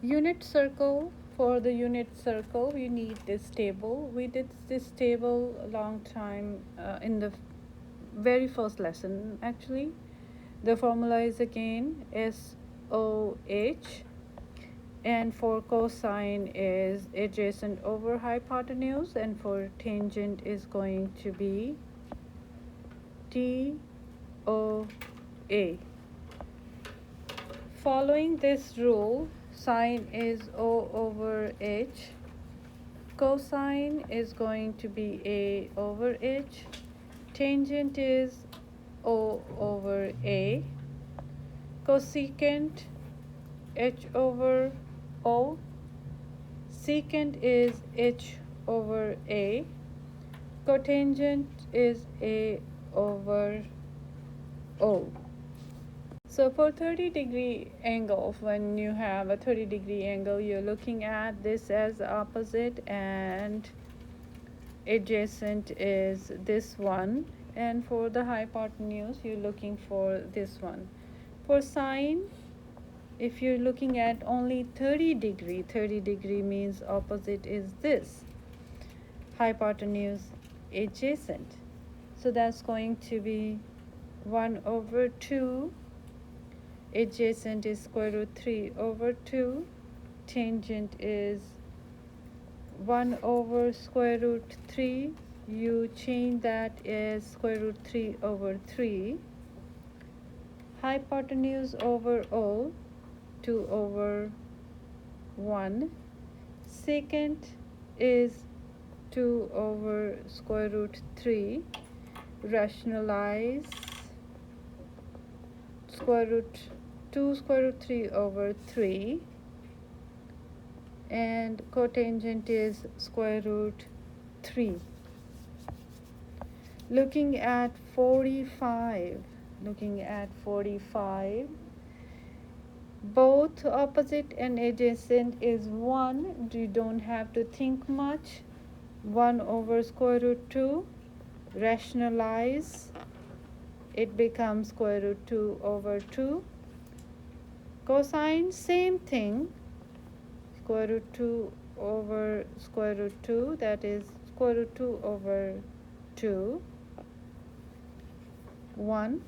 Unit circle. For the unit circle, we need this table. We did this table a long time in the very first lesson actually. The formula is again SOH, and for cosine is adjacent over hypotenuse, and for tangent is going to be TOA. Following this rule, sine is O over H, cosine is going to be A over H, tangent is O over A, cosecant H over O, secant is H over A, cotangent is A over O. So for 30-degree angle, when you have a 30-degree angle, you're looking at this as opposite, and adjacent is this one, and for the hypotenuse you're looking for this one. For sine, if you're looking at only 30 degree means opposite is this, hypotenuse adjacent. So that's going to be 1 over 2, adjacent is square root 3 over 2, tangent is 1 over square root 3, you change that as square root 3 over 3, hypotenuse over O, 2 over 1, secant is 2 over square root 3, rationalize square root 2 square root 3 over 3, and cotangent is square root 3. Looking at 45, both opposite and adjacent is 1. You don't have to think much. 1 over square root 2, rationalize, it becomes square root 2 over 2. Cosine, same thing, square root 2 over square root 2, that is square root 2 over 2, 1.